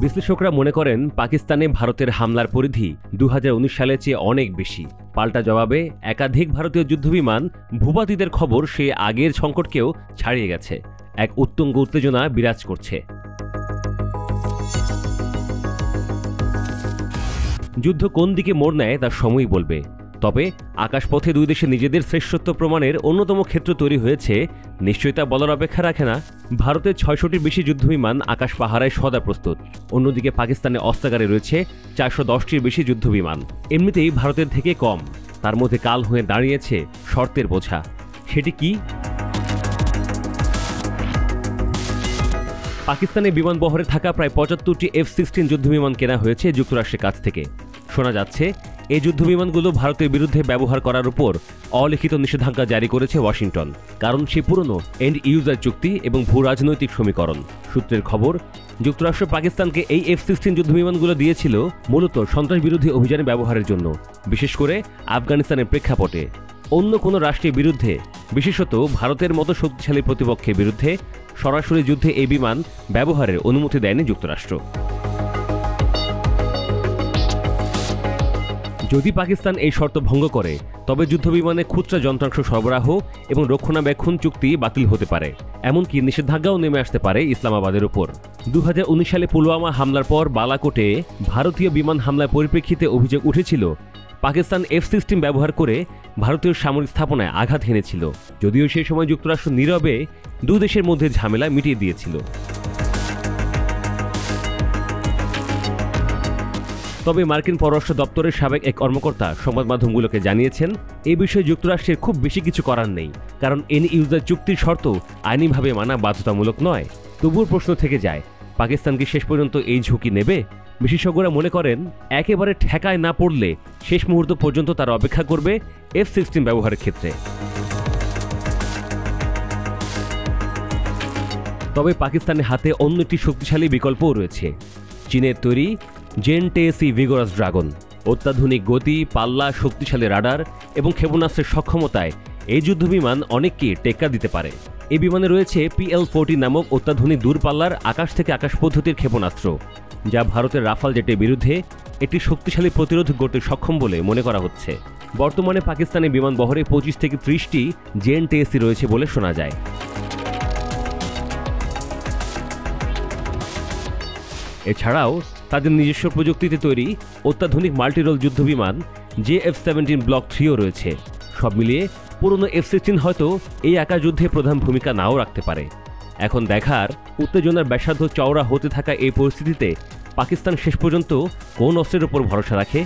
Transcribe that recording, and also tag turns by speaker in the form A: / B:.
A: বিশ্লেষকরা মনে করেন পাকিস্তানে ভারতের হামলার পরিধি 2019 সালের চেয়ে অনেক বেশি। পাল্টা জবাবে একাধিক ভারতীয় যুদ্ধবিমান ভূপাতিতের খবর সে আগের সংকটকেও ছাড়িয়ে গেছে। এক উত্তুঙ্গ উত্তেজনা বিরাজ করছে। যুদ্ধ কোন দিকে মোড় নেয় তা সময়ই বলবে। তবে আকাশপথে দুই দেশে নিজেদের শ্রেষ্ঠত্ব প্রমাণের অন্যতম ক্ষেত্র তৈরি হয়েছে, নিশ্চয়ই তা বলার অপেক্ষা রাখে না। ভারতের 600টির বেশি যুদ্ধবিমান আকাশ পাহারায় সদা প্রস্তুত। অন্যদিকে পাকিস্তানের অস্ত্রাগারে রয়েছে 410টির বেশি যুদ্ধবিমান। এমনিতেই ভারতের থেকে কম, তার মধ্যে কাল হয়ে দাঁড়িয়েছে শর্তের বোঝা। সেটি কি? পাকিস্তানের বিমান বহরে থাকা প্রায় 75টি F-16 যুদ্ধবিমান কেনা হয়েছে যুক্তরাষ্ট্রের কাছ থেকে। শোনা যাচ্ছে এই যুদ্ধবিমানগুলো ভারতের বিরুদ্ধে ব্যবহার করার উপর অলিখিত নিষেধাজ্ঞা জারি করেছে ওয়াশিংটন, কারণ সে পুরনো এন্ড ইউজার চুক্তি এবং ভূ রাজনৈতিক সমীকরণ। সূত্রের খবর, যুক্তরাষ্ট্র পাকিস্তানকে এই F-16 যুদ্ধবিমানগুলো দিয়েছিল মূলত সন্ত্রাস বিরোধী অভিযানে ব্যবহারের জন্য, বিশেষ করে আফগানিস্তানের প্রেক্ষাপটে। অন্য কোনো রাষ্ট্রের বিরুদ্ধে, বিশেষত ভারতের মতো শক্তিশালী প্রতিপক্ষের বিরুদ্ধে সরাসরি যুদ্ধে এই বিমান ব্যবহারের অনুমতি দেয়নি যুক্তরাষ্ট্র। যদি পাকিস্তান এই শর্ত ভঙ্গ করে, তবে যুদ্ধবিমানে খুচরা যন্ত্রাংশ সরবরাহ এবং রক্ষণাবেক্ষণ চুক্তি বাতিল হতে পারে। এমনকি নিষেধাজ্ঞাও নেমে আসতে পারে ইসলামাবাদের উপর। 2019 সালে পুলওয়ামা হামলার পর বালাকোটে ভারতীয় বিমান হামলার পরিপ্রেক্ষিতে অভিযোগ উঠেছিল পাকিস্তান F-16 ব্যবহার করে ভারতীয় সামরিক স্থাপনায় আঘাত হেনেছিল, যদিও সেই সময় যুক্তরাষ্ট্র নীরবে দুই দেশের মধ্যে ঝামেলা মিটিয়ে দিয়েছিল। তবে মার্কিন পররাষ্ট্র দপ্তরের সাবেক এক কর্মকর্তা সংবাদ মাধ্যমগুলোকে জানিয়েছেন, এই বিষয়ে যুক্তরাষ্ট্রের খুব বেশি কিছু করার নেই, কারণ এন্ড ইউজার চুক্তির শর্ত আইনিভাবে মানা বাধ্যতামূলক নয়। তবুও প্রশ্ন থেকে যায়, পাকিস্তান কি শেষ পর্যন্ত এই ঝুঁকি নেবে? বিশেষজ্ঞরা মনে করেন, একেবারে ঠেকায় না পড়লে শেষ মুহূর্ত পর্যন্ত তারা অপেক্ষা করবে F-16 ব্যবহারের ক্ষেত্রে। তবে পাকিস্তানের হাতে অন্য একটি শক্তিশালী বিকল্পও রয়েছে, চীনের তৈরি জেন-10C ভিগোরাস ড্রাগন। অত্যাধুনিক গতি, পাল্লা, শক্তিশালী রাডার এবং ক্ষেপণাস্ত্রের সক্ষমতায় এই যুদ্ধবিমান অনেককে টেক্কা দিতে পারে। এই বিমানে রয়েছে PL-40 নামক অত্যাধুনিক দূরপাল্লার আকাশ থেকে আকাশ পদ্ধতির ক্ষেপণাস্ত্র, যা ভারতের রাফাল জেটের বিরুদ্ধে একটি শক্তিশালী প্রতিরোধ গড়তে সক্ষম বলে মনে করা হচ্ছে। বর্তমানে পাকিস্তানের বিমান বহরে 25 থেকে 30টি জেন-10C রয়েছে বলে শোনা যায়। এছাড়াও তাদের নিজস্ব প্রযুক্তিতে তৈরি অত্যাধুনিক মাল্টিরোল যুদ্ধবিমান JF-17 ব্লক 3ও রয়েছে। সব মিলিয়ে পুরনো F-16 হয়তো এই আকাশ যুদ্ধে প্রধান ভূমিকা নাও রাখতে পারে। এখন দেখার, উত্তেজনার ব্যাসার্ধ চওড়া হতে থাকা এই পরিস্থিতিতে পাকিস্তান শেষ পর্যন্ত কোন অস্ত্রের উপর ভরসা রাখে।